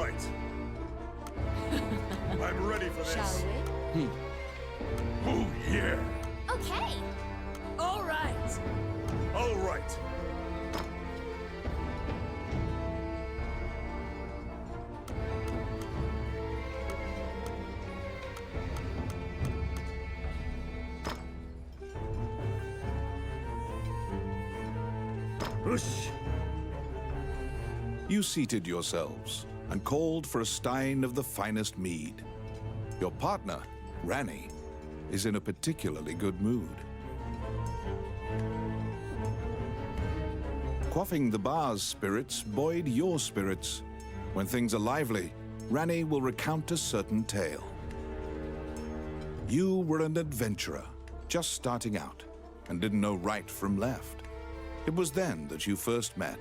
right. I'm ready for this. Shall we? Oh, yeah. Okay. All right. All right. Whoosh. You seated yourselves and called for a stein of the finest mead. Your partner, Ranny, is in a particularly good mood. Quaffing the bar's spirits buoyed your spirits. When things are lively, Ranny will recount a certain tale. You were an adventurer, just starting out, and didn't know right from left. It was then that you first met.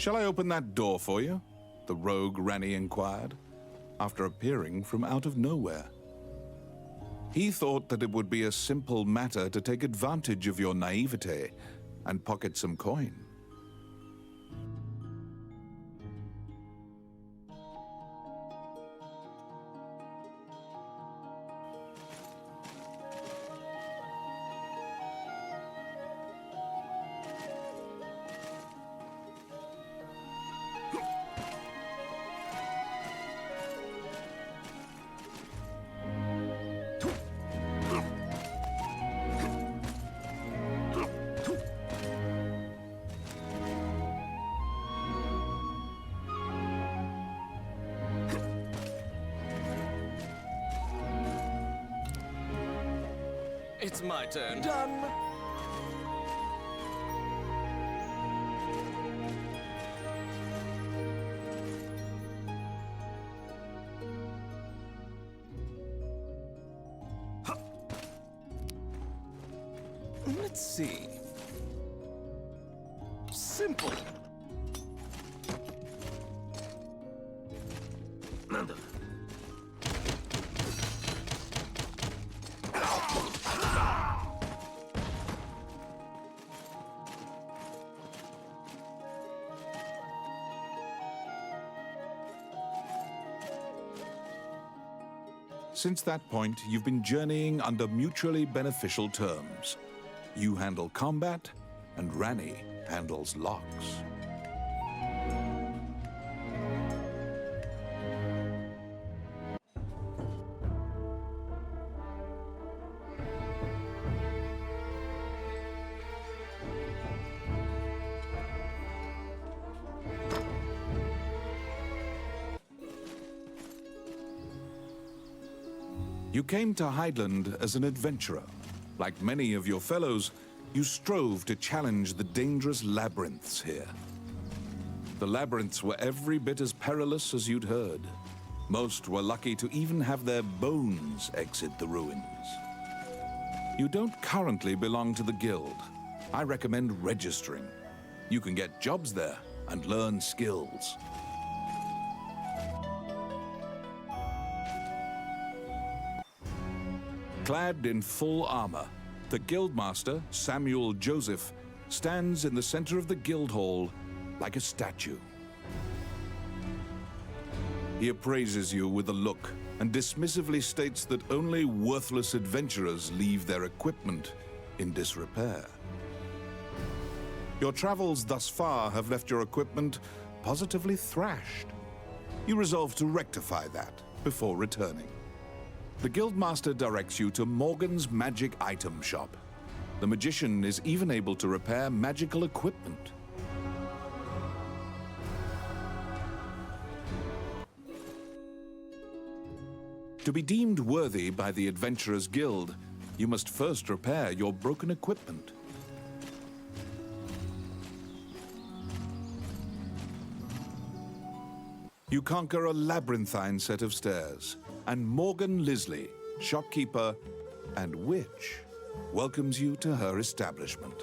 Shall I open that door for you? The rogue Ranny inquired, after appearing from out of nowhere. He thought that it would be a simple matter to take advantage of your naivete and pocket some coin. It's my turn. Done. Let's see. Simple. Since that point, you've been journeying under mutually beneficial terms. You handle combat, and Rani handles locks. You came to Highland as an adventurer. Like many of your fellows, you strove to challenge the dangerous labyrinths here. The labyrinths were every bit as perilous as you'd heard. Most were lucky to even have their bones exit the ruins. You don't currently belong to the guild. I recommend registering. You can get jobs there and learn skills. Clad in full armor, the Guildmaster, Samuel Joseph, stands in the center of the guild hall like a statue. He appraises you with a look and dismissively states that only worthless adventurers leave their equipment in disrepair. Your travels thus far have left your equipment positively thrashed. You resolve to rectify that before returning. The Guildmaster directs you to Morgan's Magic Item Shop. The magician is even able to repair magical equipment. To be deemed worthy by the Adventurers Guild, you must first repair your broken equipment. You conquer a labyrinthine set of stairs, and Morgan Lisley, shopkeeper and witch, welcomes you to her establishment.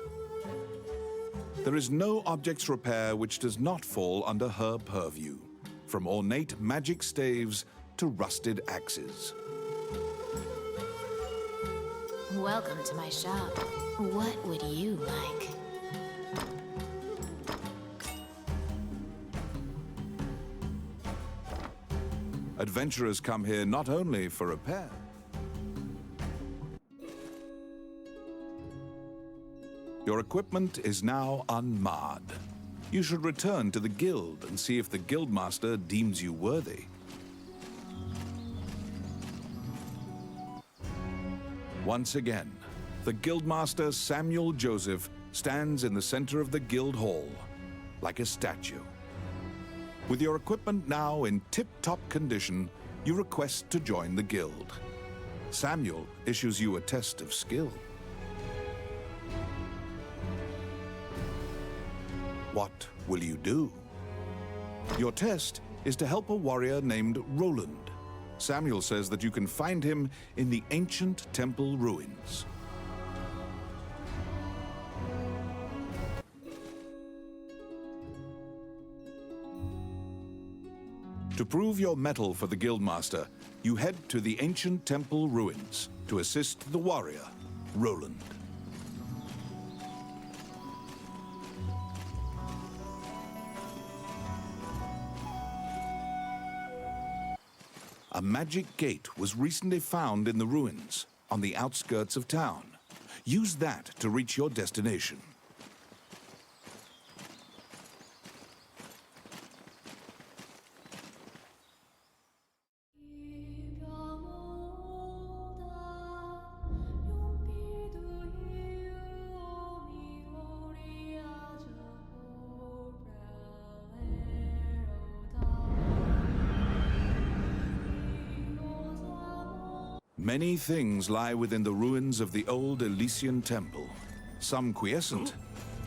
There is no objects repair which does not fall under her purview, from ornate magic staves to rusted axes. Welcome to my shop. What would you like? Adventurers come here not only for repair. Your equipment is now unmarred. You should return to the guild and see if the guildmaster deems you worthy. Once again, the guildmaster Samuel Joseph stands in the center of the guild hall, like a statue. With your equipment now in tip-top condition, you request to join the guild. Samuel issues you a test of skill. What will you do? Your test is to help a warrior named Roland. Samuel says that you can find him in the ancient temple ruins. To prove your mettle for the Guildmaster, you head to the ancient temple ruins to assist the warrior, Roland. A magic gate was recently found in the ruins on the outskirts of town. Use that to reach your destination. Many things lie within the ruins of the old Elysian temple. Some quiescent,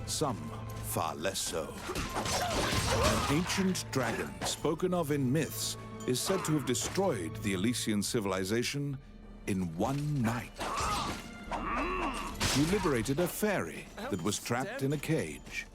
some far less so. An ancient dragon, spoken of in myths, is said to have destroyed the Elysian civilization in one night. You liberated a fairy that was trapped in a cage.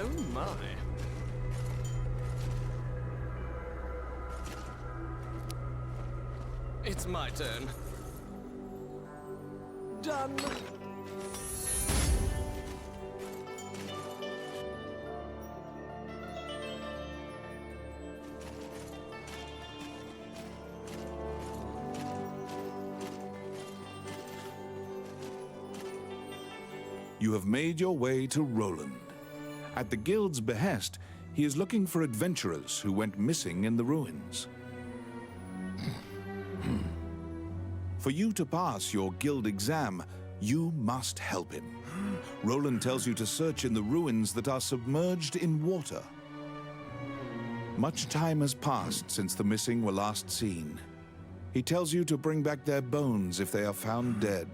Oh my. It's my turn. Done. You have made your way to Roland. At the guild's behest, he is looking for adventurers who went missing in the ruins. For you to pass your guild exam, you must help him. Roland tells you to search in the ruins that are submerged in water. Much time has passed since the missing were last seen. He tells you to bring back their bones if they are found dead.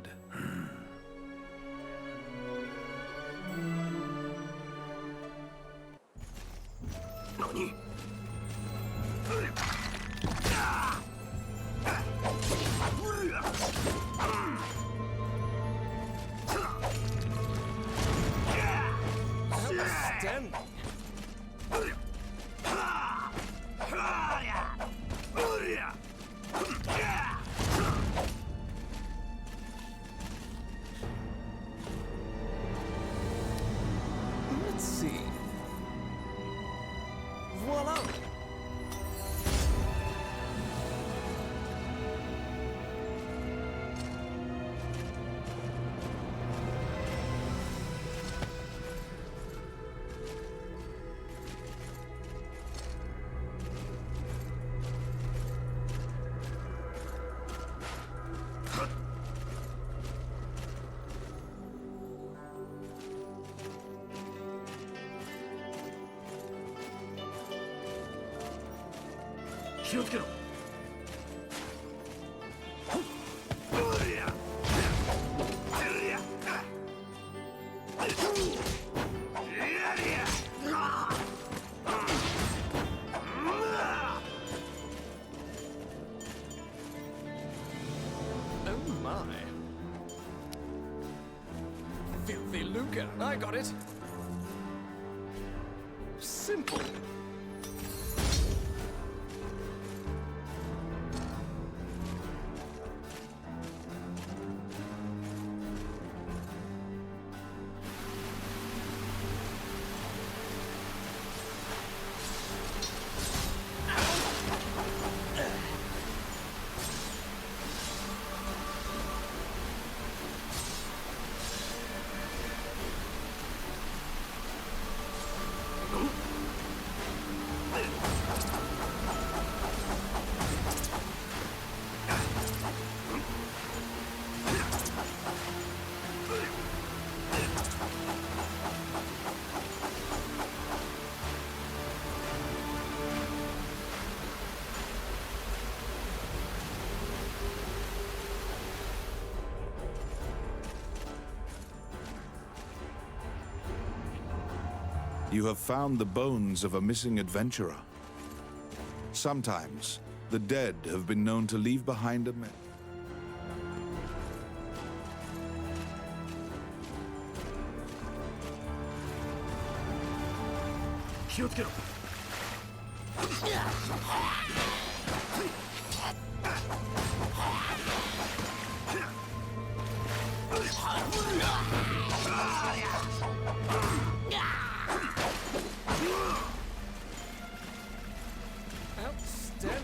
Outstanding. Let's see. Voila. Oh my. Filthy lucre. I got it. Simple. You have found the bones of a missing adventurer. Sometimes, the dead have been known to leave behind a myth. Outstanding.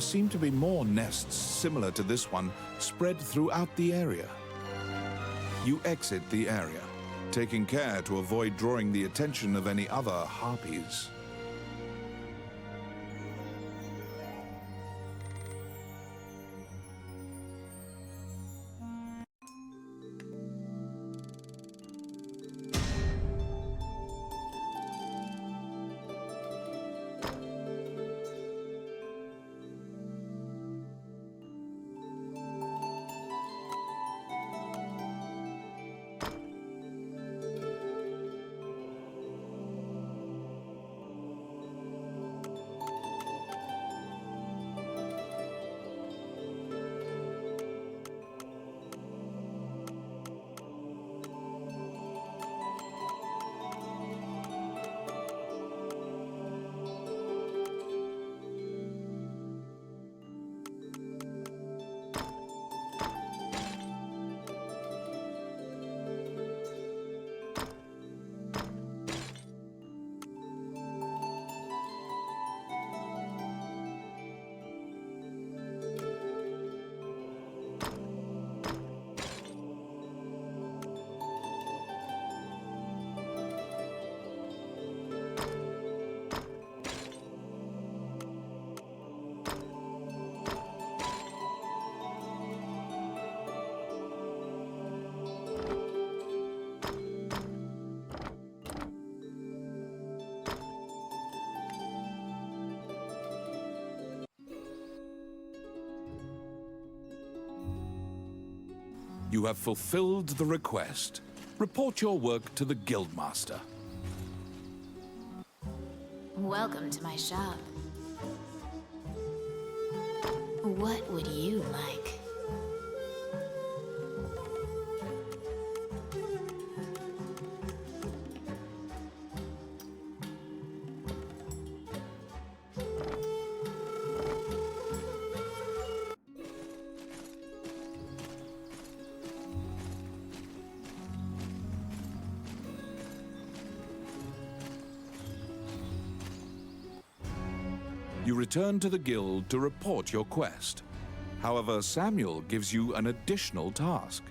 seem to be more nests similar to this one spread throughout the area. You exit the area, taking care to avoid drawing the attention of any other harpies. You have fulfilled the request. Report your work to the Guildmaster. Welcome to my shop. What would you like? You return to the guild to report your quest. However, Samuel gives you an additional task.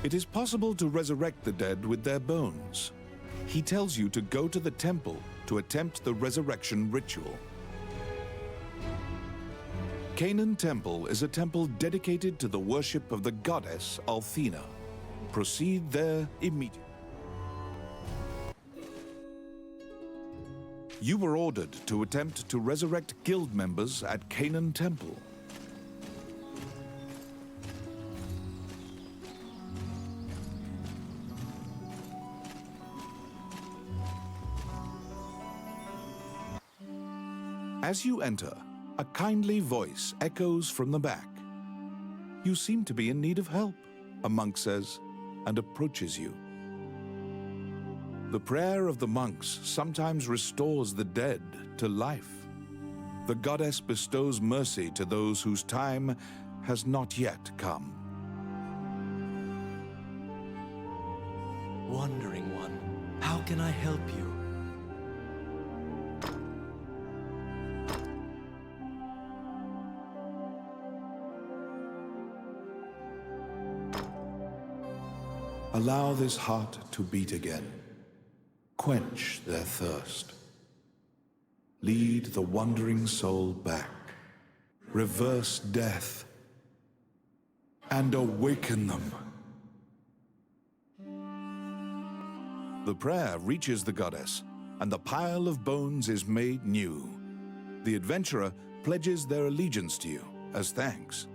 It is possible to resurrect the dead with their bones. He tells you to go to the temple to attempt the resurrection ritual. Canaan Temple is a temple dedicated to the worship of the goddess Althena. Proceed there immediately. You were ordered to attempt to resurrect guild members at Canaan Temple. As you enter, a kindly voice echoes from the back. You seem to be in need of help, a monk says, and approaches you. The prayer of the monks sometimes restores the dead to life. The goddess bestows mercy to those whose time has not yet come. Wandering one, how can I help you? Allow this heart to beat again. Quench their thirst. Lead the wandering soul back. Reverse death. And awaken them. The prayer reaches the goddess, and the pile of bones is made new. The adventurer pledges their allegiance to you as thanks.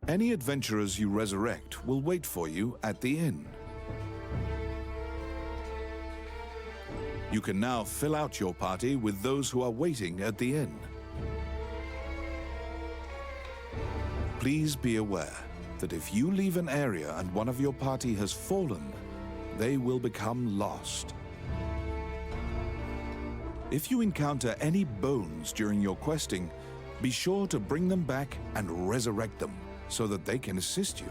Any adventurers you resurrect will wait for you at the inn. You can now fill out your party with those who are waiting at the inn. Please be aware that if you leave an area and one of your party has fallen, they will become lost. If you encounter any bones during your questing, be sure to bring them back and resurrect them, so that they can assist you.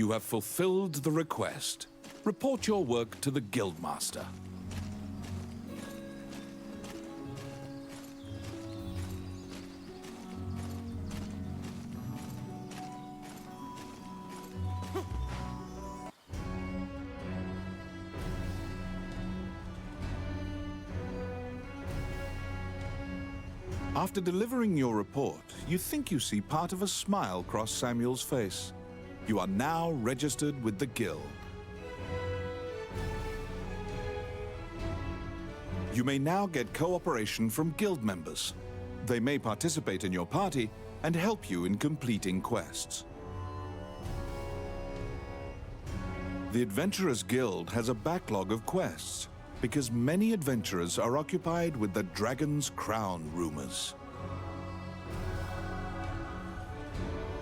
You have fulfilled the request. Report your work to the Guildmaster. After delivering your report, you think you see part of a smile cross Samuel's face. You are now registered with the Guild. You may now get cooperation from Guild members. They may participate in your party and help you in completing quests. The Adventurers Guild has a backlog of quests, because many adventurers are occupied with the Dragon's Crown rumors.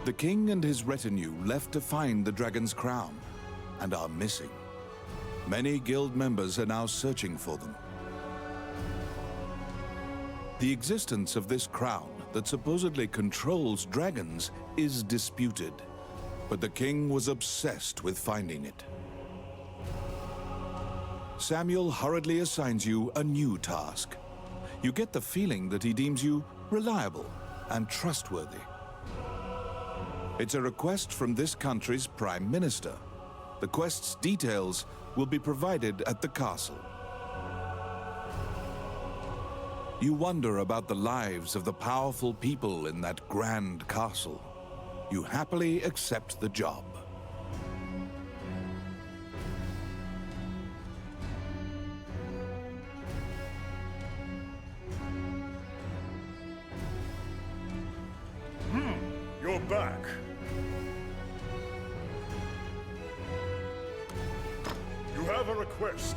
The king and his retinue left to find the Dragon's Crown and are missing. Many guild members are now searching for them. The existence of this crown that supposedly controls dragons is disputed, but the king was obsessed with finding it. Samuel hurriedly assigns you a new task. You get the feeling that he deems you reliable and trustworthy. It's a request from this country's Prime Minister. The quest's details will be provided at the castle. You wonder about the lives of the powerful people in that grand castle. You happily accept the job. You're back. You have a request.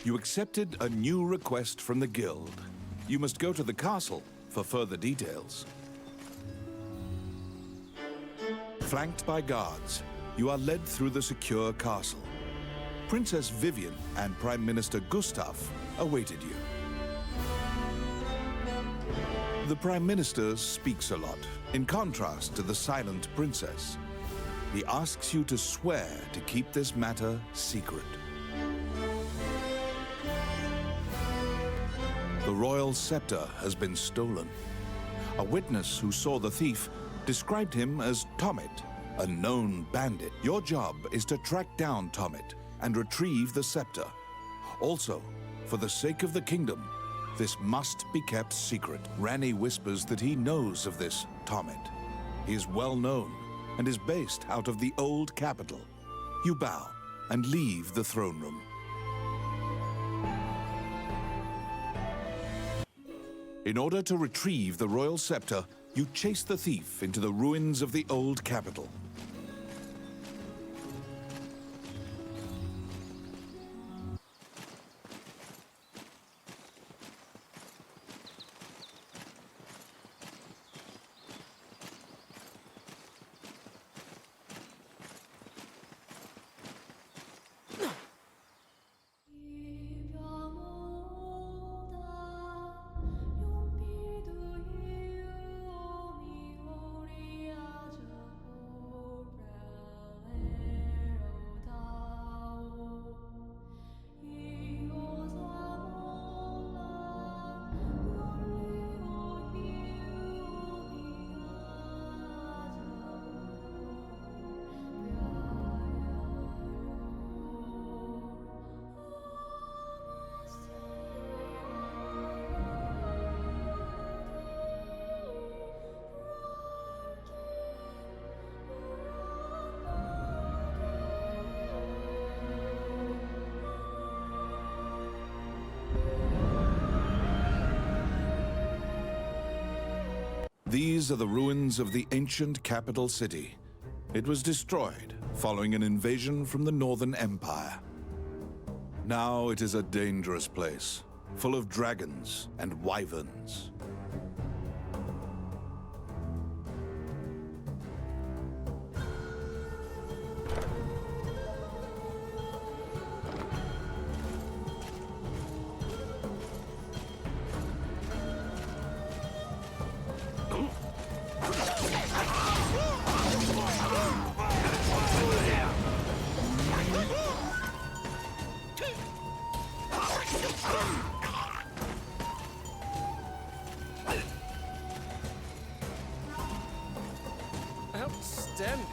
You accepted a new request from the Guild. You must go to the castle for further details. Flanked by guards, you are led through the secure castle. Princess Vivian and Prime Minister Gustav awaited you. The Prime Minister speaks a lot, in contrast to the silent princess. He asks you to swear to keep this matter secret. The royal scepter has been stolen. A witness who saw the thief described him as Tommet, a known bandit. Your job is to track down Tommet and retrieve the scepter. Also, for the sake of the kingdom, this must be kept secret. Ranni whispers that he knows of this Tommet. He is well known and is based out of the old capital. You bow and leave the throne room. In order to retrieve the royal scepter, you chase the thief into the ruins of the old capital. These are the ruins of the ancient capital city. It was destroyed following an invasion from the Northern Empire. Now it is a dangerous place, full of dragons and wyverns. Outstanding.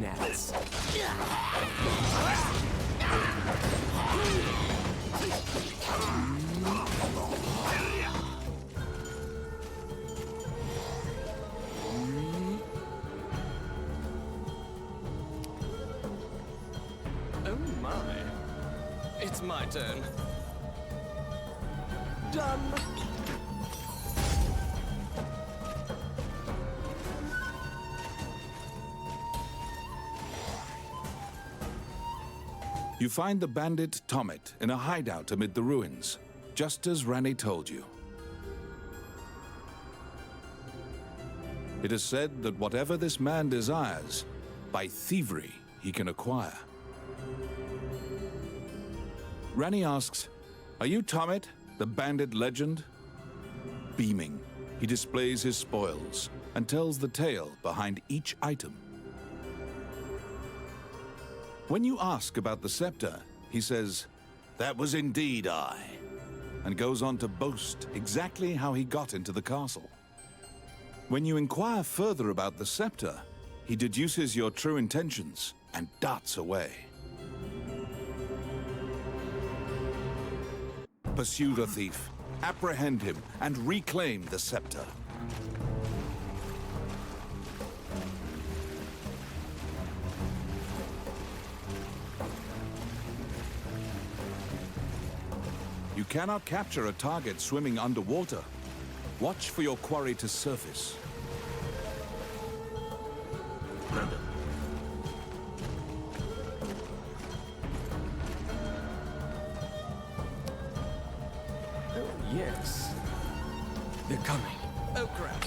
Nuts. Oh my. It's my turn. Done. You find the bandit Tomet in a hideout amid the ruins, just as Rani told you. It is said that whatever this man desires, by thievery he can acquire. Rani asks, "Are you Tomet, the bandit legend?" Beaming, he displays his spoils and tells the tale behind each item. When you ask about the scepter, he says, "That was indeed I," and goes on to boast exactly how he got into the castle. When you inquire further about the scepter, he deduces your true intentions and darts away. Pursue the thief, apprehend him, and reclaim the scepter. You cannot capture a target swimming underwater. Watch for your quarry to surface. Oh, yes. They're coming. Oh, crap.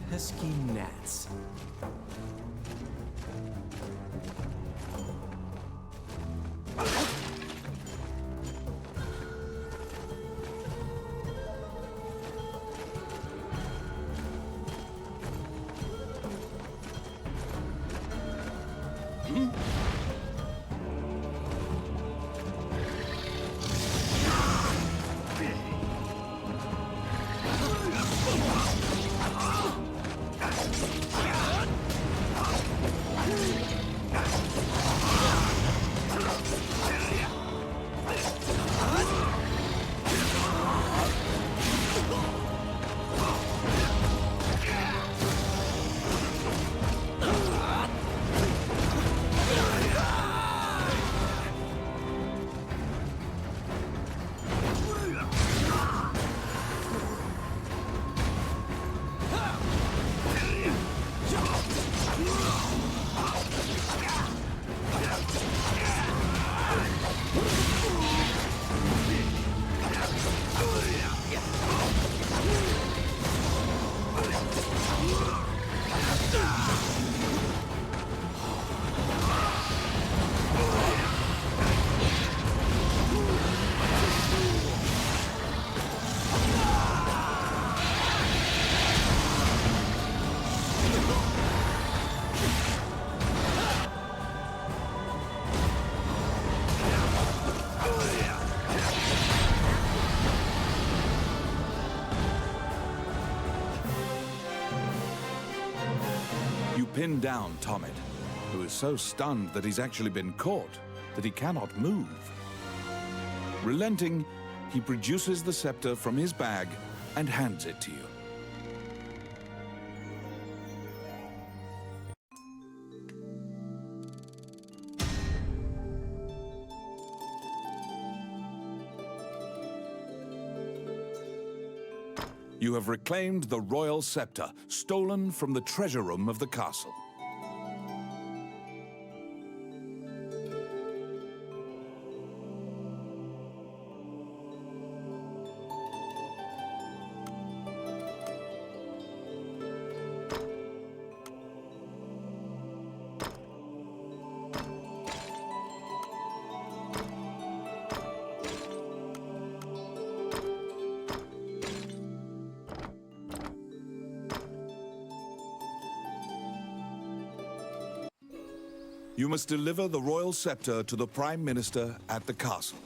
pesky gnats. Pin down Tomet, who is so stunned that he's actually been caught that he cannot move. Relenting, he produces the scepter from his bag and hands it to you. You have reclaimed the royal scepter, stolen from the treasure room of the castle. You must deliver the royal scepter to the Prime Minister at the castle.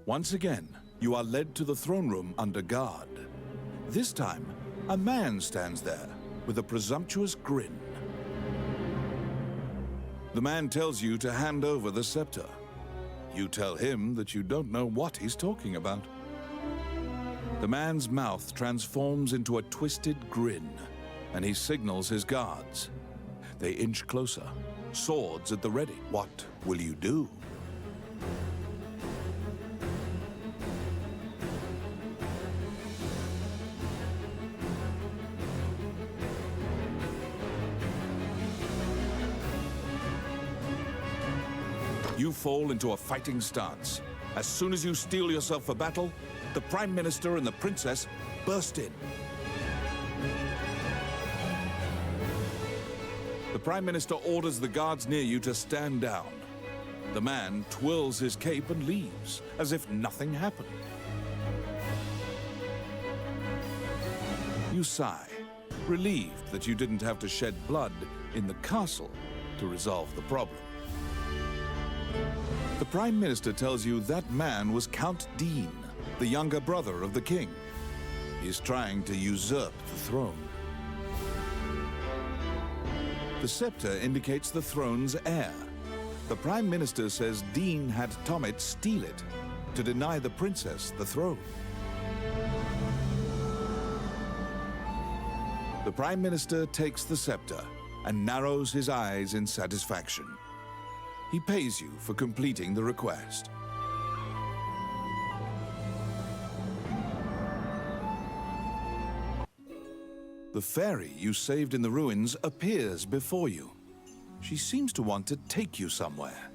Once again, you are led to the throne room under guard. This time, a man stands there with a presumptuous grin. The man tells you to hand over the scepter. You tell him that you don't know what he's talking about. The man's mouth transforms into a twisted grin, and he signals his guards. They inch closer, swords at the ready. What will you do? You fall into a fighting stance. As soon as you steel yourself for battle, the Prime Minister and the Princess burst in. The Prime Minister orders the guards near you to stand down. The man twirls his cape and leaves, as if nothing happened. You sigh, relieved that you didn't have to shed blood in the castle to resolve the problem. The Prime Minister tells you that man was Count Dean, the younger brother of the king. He's trying to usurp the throne. The scepter indicates the throne's heir. The Prime Minister says Dean had Tomet steal it to deny the princess the throne. The Prime Minister takes the scepter and narrows his eyes in satisfaction. He pays you for completing the request. The fairy you saved in the ruins appears before you. She seems to want to take you somewhere.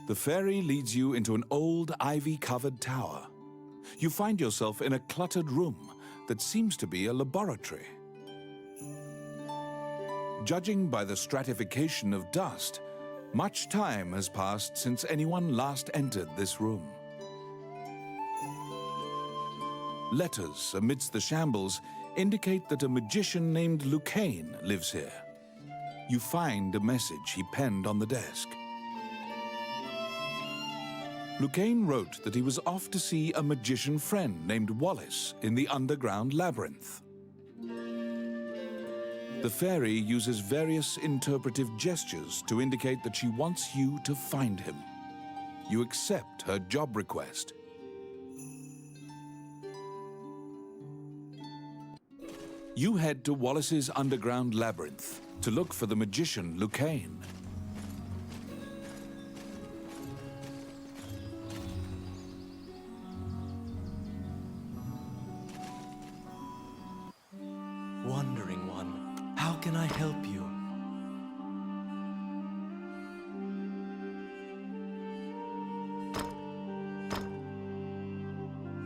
The fairy leads you into an old ivy-covered tower. You find yourself in a cluttered room that seems to be a laboratory. Judging by the stratification of dust, much time has passed since anyone last entered this room. Letters amidst the shambles indicate that a magician named Lucane lives here. You find a message he penned on the desk. Lucane wrote that he was off to see a magician friend named Wallace in the underground labyrinth. The fairy uses various interpretive gestures to indicate that she wants you to find him. You accept her job request. You head to Wallace's underground labyrinth to look for the magician Lucane. Wandering one, how can I help you?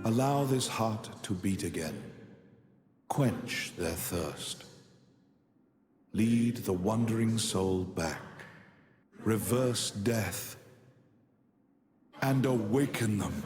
Allow this heart to beat again. Quench their thirst. Lead the wandering soul back. Reverse death. And awaken them.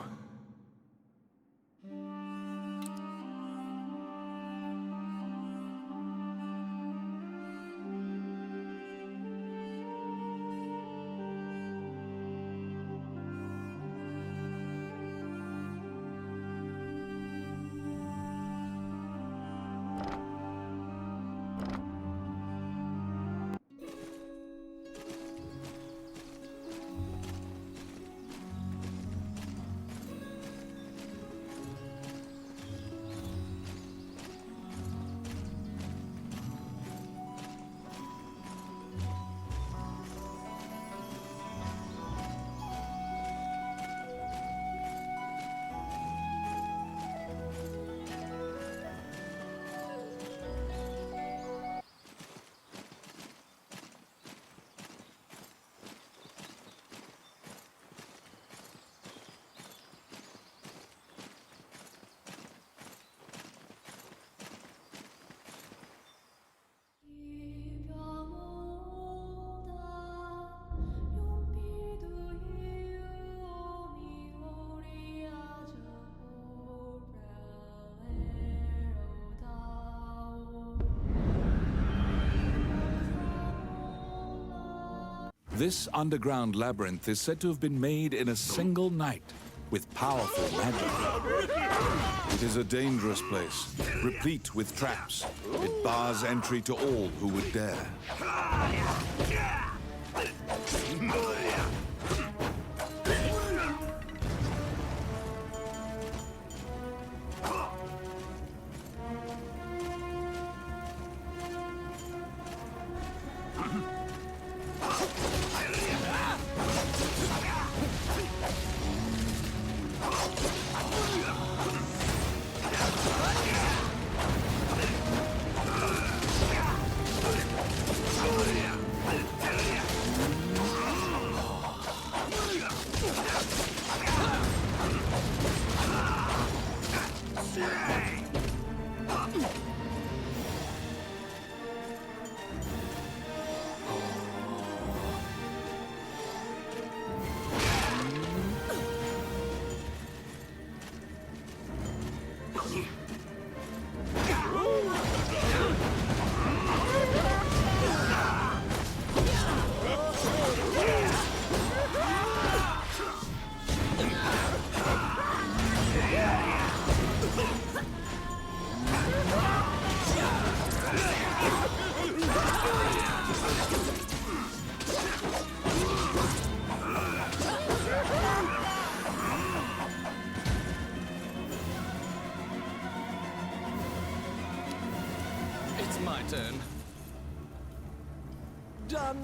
This underground labyrinth is said to have been made in a single night with powerful magic. It is a dangerous place, replete with traps. It bars entry to all who would dare. Done.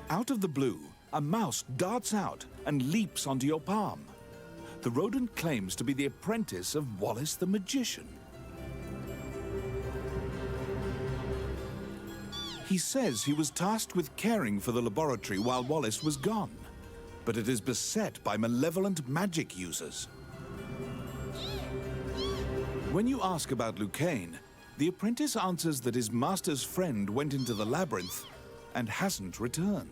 Out of the blue, a mouse darts out and leaps onto your palm. The rodent claims to be the apprentice of Wallace the magician. He says he was tasked with caring for the laboratory while Wallace was gone, but it is beset by malevolent magic users. When you ask about Lucane, the apprentice answers that his master's friend went into the labyrinth and hasn't returned.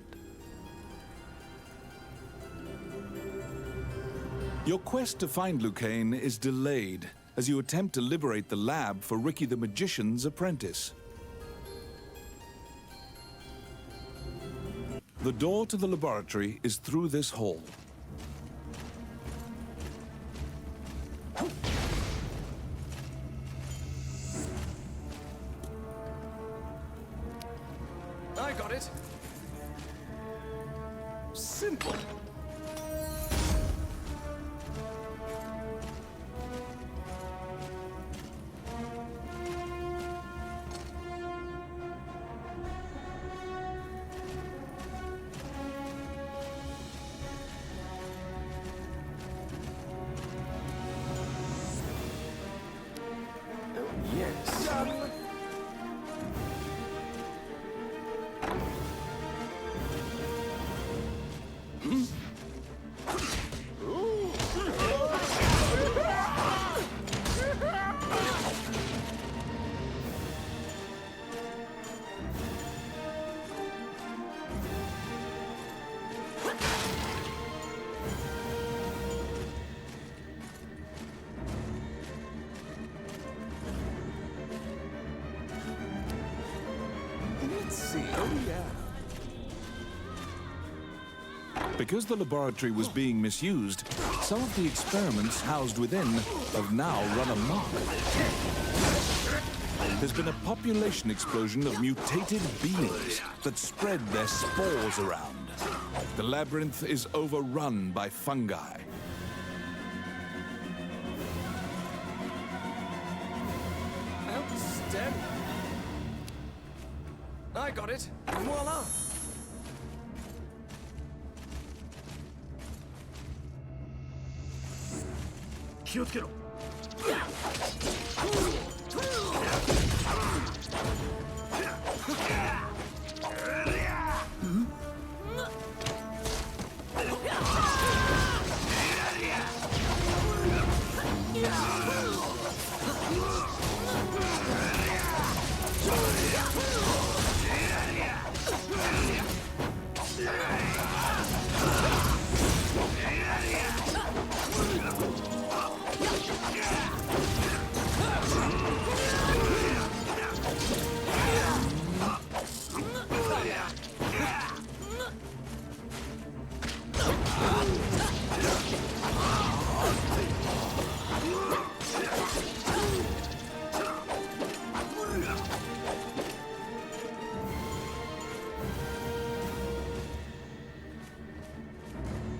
Your quest to find Lucane is delayed as you attempt to liberate the lab for Ricky the Magician's apprentice. The door to the laboratory is through this hall. I got it. Simple. Yes. Done. Let's see. Oh, yeah. Because the laboratory was being misused, some of the experiments housed within have now run amok. There's been a population explosion of mutated beings that spread their spores around. The labyrinth is overrun by fungi. Outstanding. I got it. Voila.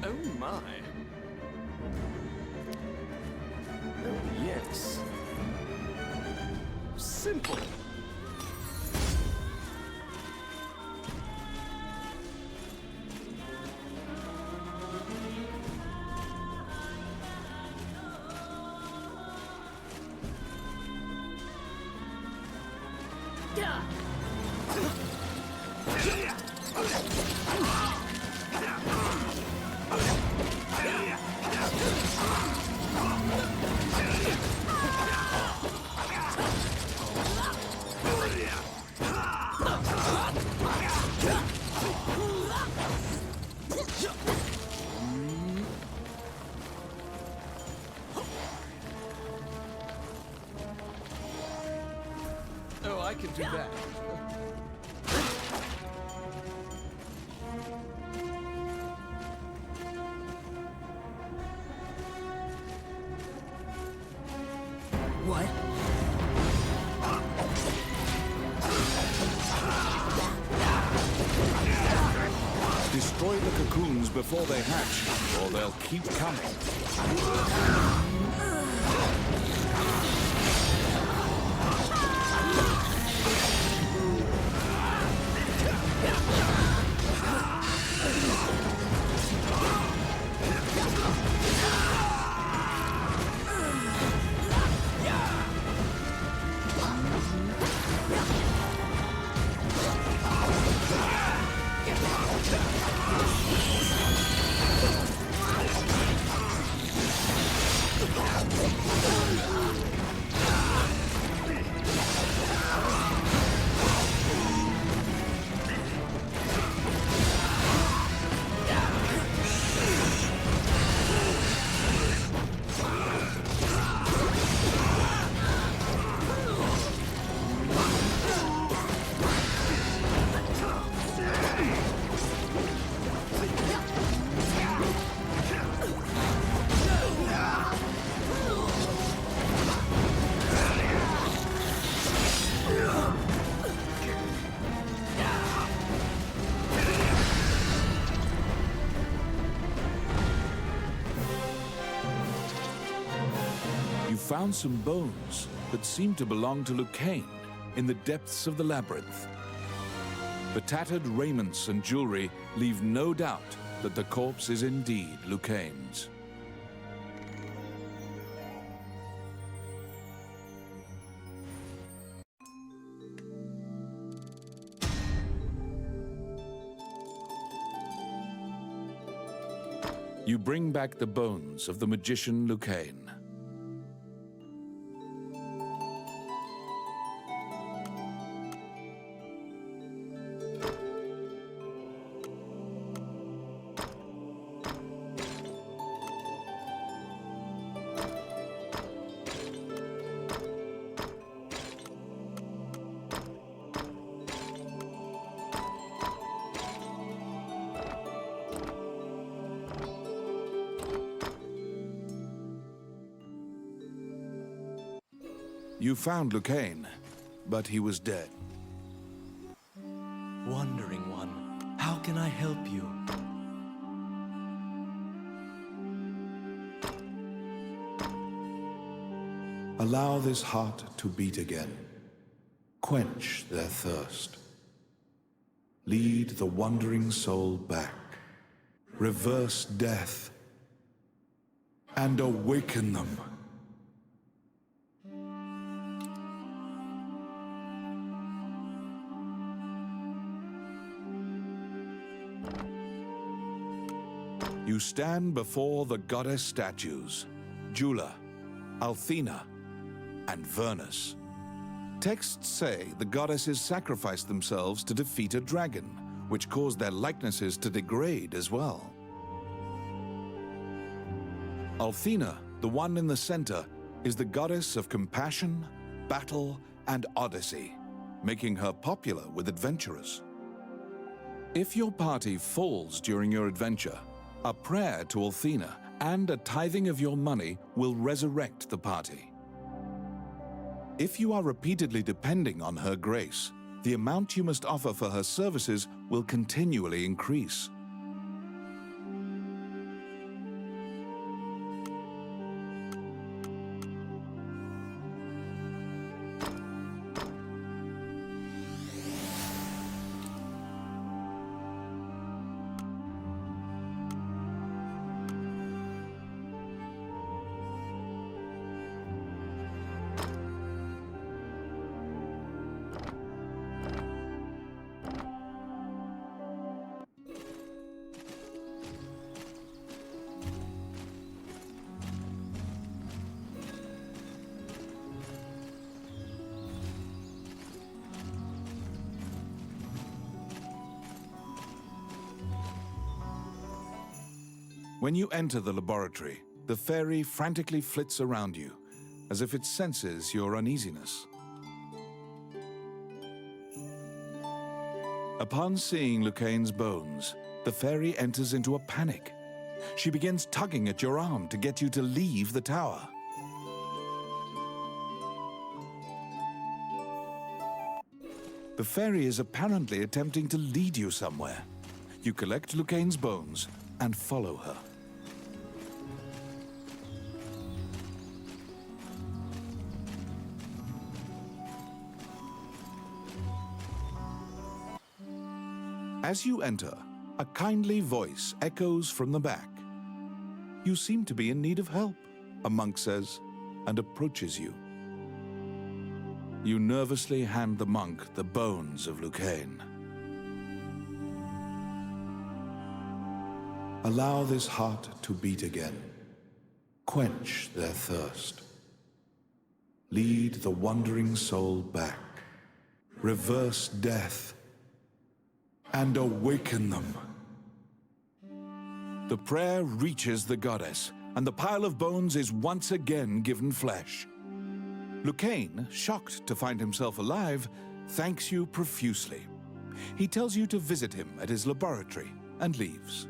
Oh my. Oh yes. Simple. Oh, I can do that. What? Destroy Destroy the cocoons before they hatch, or they'll keep coming. Found some bones that seem to belong to Lucane in the depths of the labyrinth. The tattered raiments and jewelry leave no doubt that the corpse is indeed Lucane's. You bring back the bones of the magician Lucane. You found Lucane, but he was dead. Wandering one, how can I help you? Allow this heart to beat again. Quench their thirst. Lead the wandering soul back. Reverse death. And awaken them. You stand before the goddess statues, Jula, Althena, and Vernus. Texts say the goddesses sacrificed themselves to defeat a dragon, which caused their likenesses to degrade as well. Althena, the one in the center, is the goddess of compassion, battle, and odyssey, making her popular with adventurers. If your party falls during your adventure, a prayer to Althena and a tithing of your money will resurrect the party. If you are repeatedly depending on her grace, the amount you must offer for her services will continually increase. When you enter the laboratory, the fairy frantically flits around you, as if it senses your uneasiness. Upon seeing Lucane's bones, the fairy enters into a panic. She begins tugging at your arm to get you to leave the tower. The fairy is apparently attempting to lead you somewhere. You collect Lucaine's bones and follow her. As you enter, a kindly voice echoes from the back. You seem to be in need of help, a monk says, and approaches you. You nervously hand the monk the bones of Lucaine. Allow this heart to beat again. Quench their thirst. Lead the wandering soul back. Reverse death. And awaken them. The prayer reaches the goddess, and the pile of bones is once again given flesh. Lucaine, shocked to find himself alive, thanks you profusely. He tells you to visit him at his laboratory and leaves.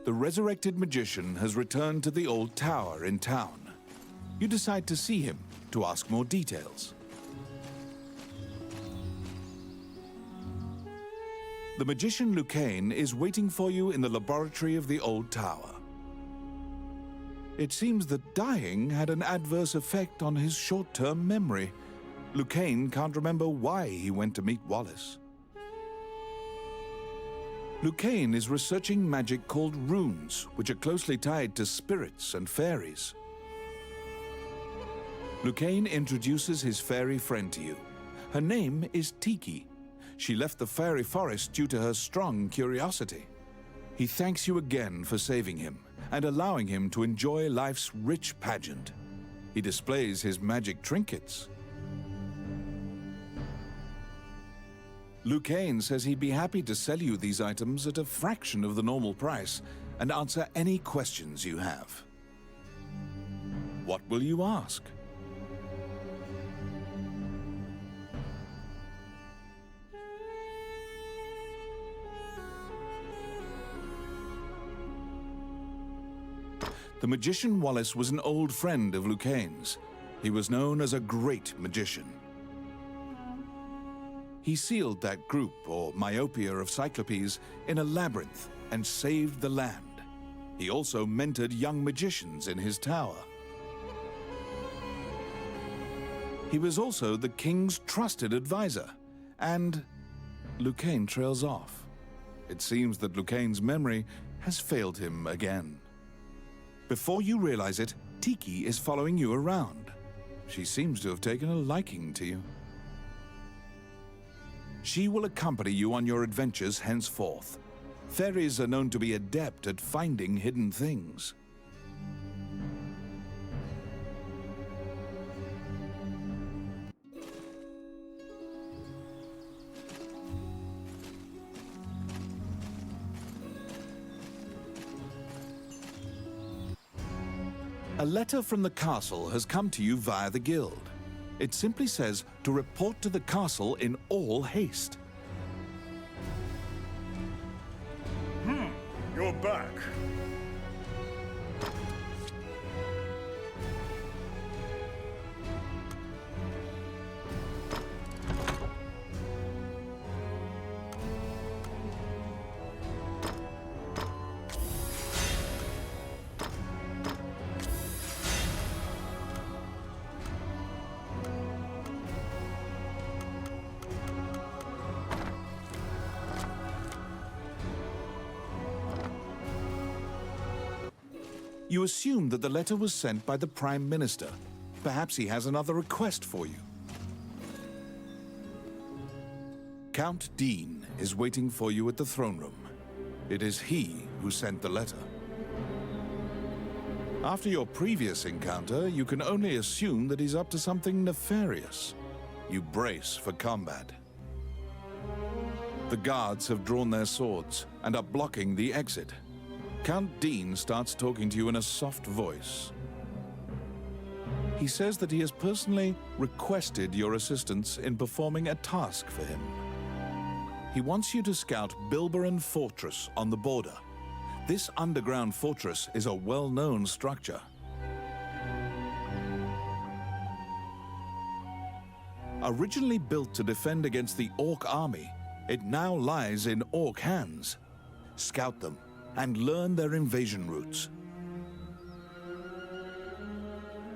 The resurrected magician has returned to the old tower in town. You decide to see him to ask more details. The magician Lucaine is waiting for you in the laboratory of the old tower. It seems that dying had an adverse effect on his short-term memory. Lucaine can't remember why he went to meet Wallace. Lucaine is researching magic called runes, which are closely tied to spirits and fairies. Lucaine introduces his fairy friend to you. Her name is Tiki. She left the fairy forest due to her strong curiosity. He thanks you again for saving him and allowing him to enjoy life's rich pageant. He displays his magic trinkets. Lucaine says he'd be happy to sell you these items at a fraction of the normal price and answer any questions you have. What will you ask? The magician Wallace was an old friend of Lucaine's. He was known as a great magician. He sealed that group, or myopia of Cyclopes, in a labyrinth and saved the land. He also mentored young magicians in his tower. He was also the king's trusted advisor, and Lucaine trails off. It seems that Lucaine's memory has failed him again. Before you realize it, Tiki is following you around. She seems to have taken a liking to you. She will accompany you on your adventures henceforth. Fairies are known to be adept at finding hidden things. A letter from the castle has come to you via the guild. It simply says to report to the castle in all haste. You're back. You assume that the letter was sent by the Prime Minister. Perhaps he has another request for you. Count Dean is waiting for you at the throne room. It is he who sent the letter. After your previous encounter, you can only assume that he's up to something nefarious. You brace for combat. The guards have drawn their swords and are blocking the exit. Count Dean starts talking to you in a soft voice. He says that he has personally requested your assistance in performing a task for him. He wants you to scout Bilberan Fortress on the border. This underground fortress is a well-known structure. Originally built to defend against the Orc army, it now lies in Orc hands. Scout them and learn their invasion routes.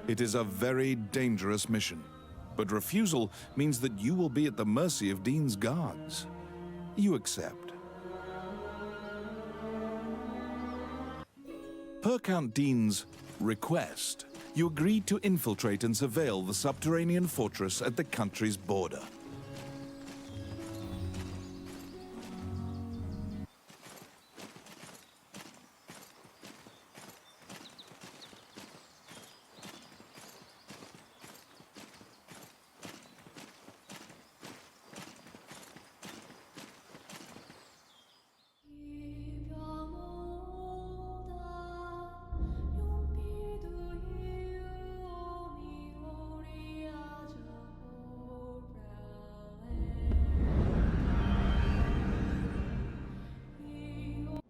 It is a very dangerous mission, but refusal means that you will be at the mercy of Dean's guards. You accept. Per Count Dean's request, you agreed to infiltrate and surveil the subterranean fortress at the country's border.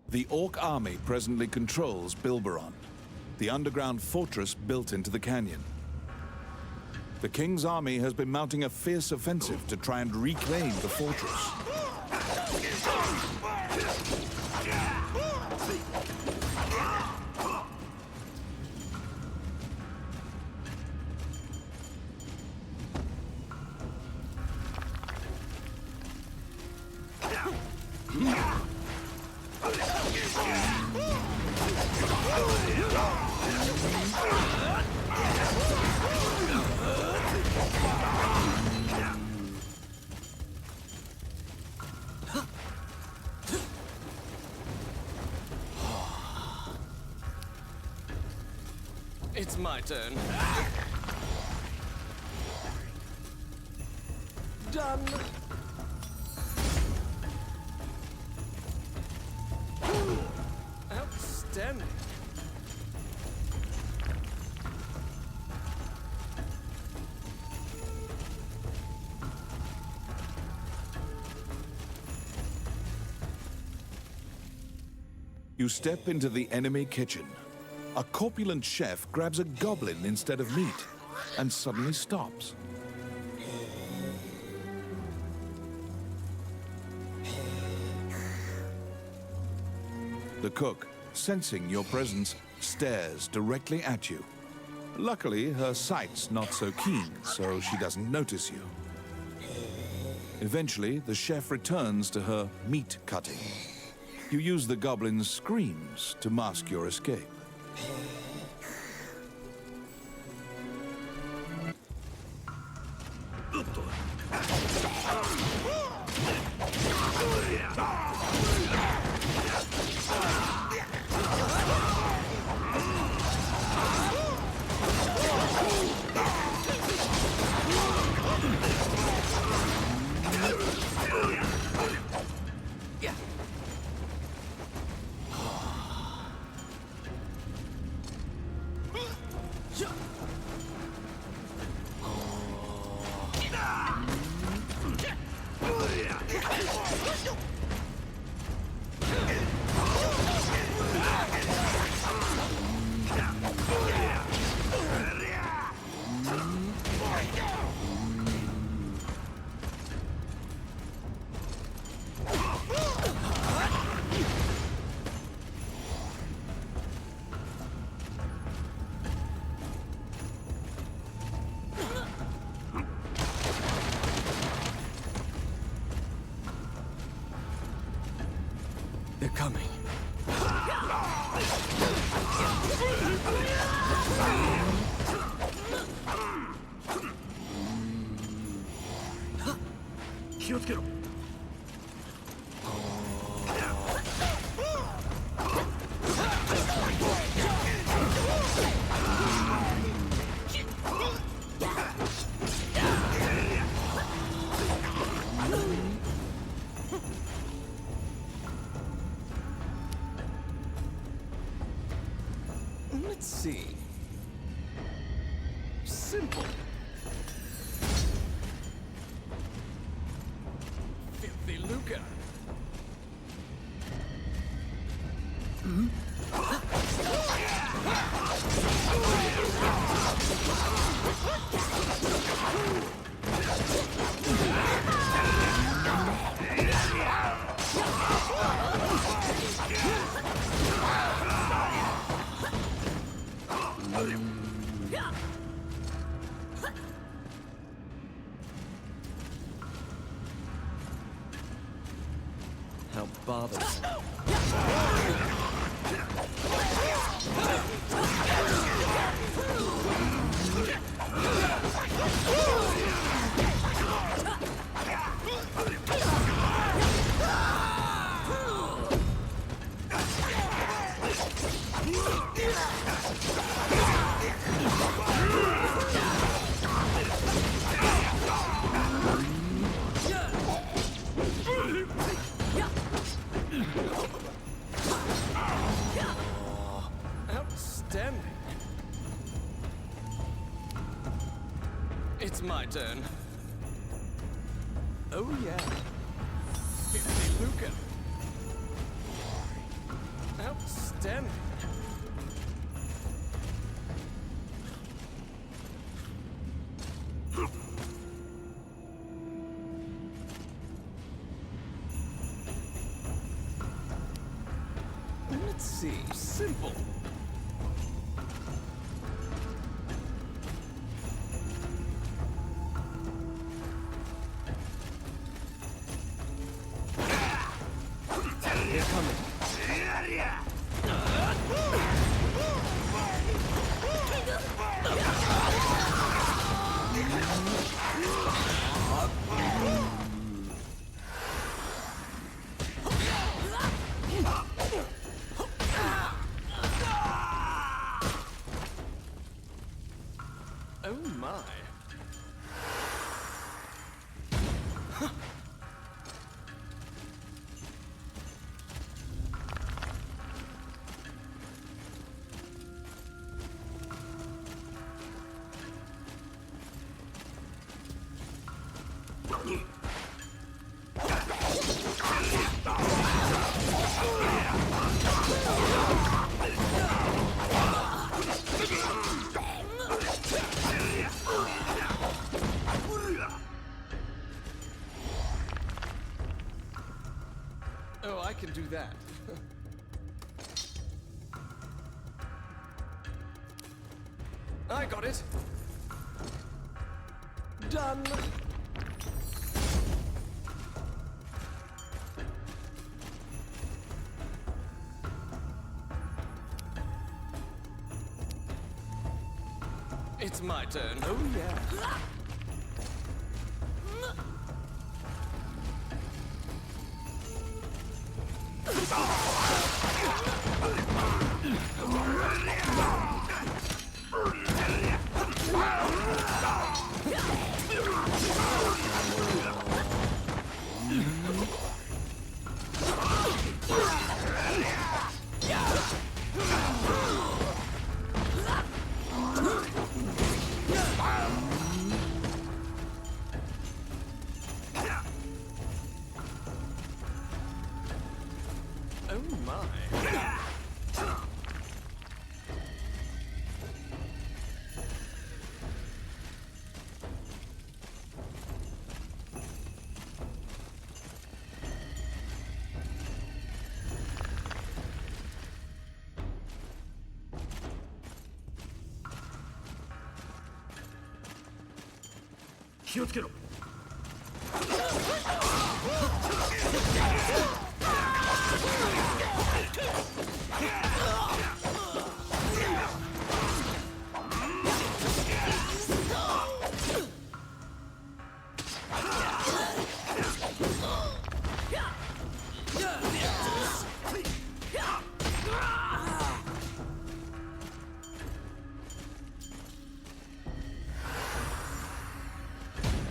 The Orc army presently controls Bilberon, the underground fortress built into the canyon. The King's army has been mounting a fierce offensive to try and reclaim the fortress. It's my turn. Done. Outstanding. You step into the enemy kitchen. A corpulent chef grabs a goblin instead of meat and suddenly stops. The cook, sensing your presence, stares directly at you. Luckily, her sight's not so keen, so she doesn't notice you. Eventually, the chef returns to her meat cutting. You use the goblin's screams to mask your escape. They're coming. Let's see. Simple. Filthy lucre. How bothersome. Outstanding. It's my turn. Oh yeah. Filthy Luca. Outstanding. Let's see. Simple. They're coming. Oh my. Oh, I can do that. I got it. Done. It's my turn. Oh yeah. Oh my.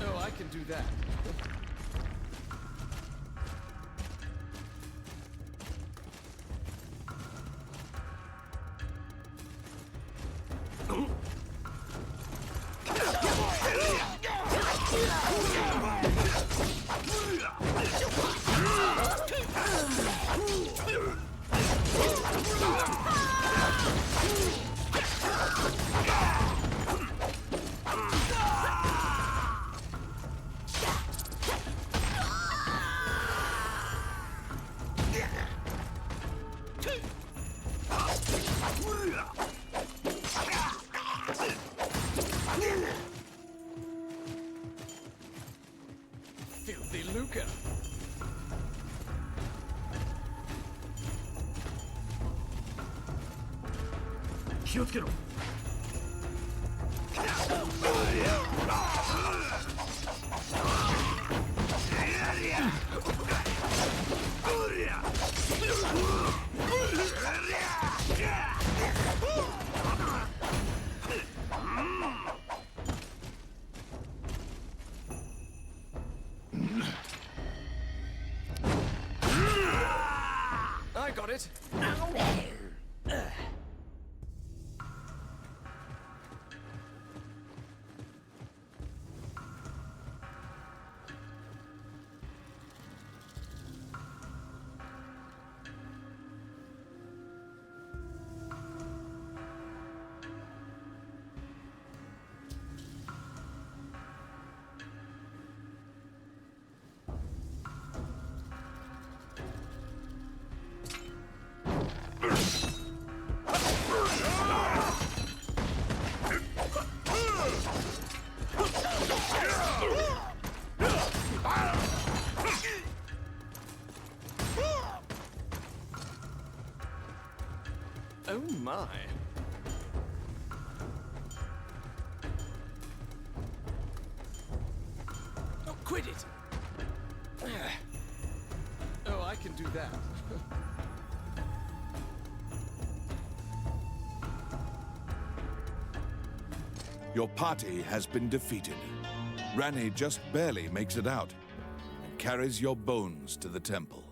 Oh, I can do that. 気をつけろ。 I got it. Oh my. Oh, quit it! Oh, I can do that. Your party has been defeated. Rani just barely makes it out and carries your bones to the temple.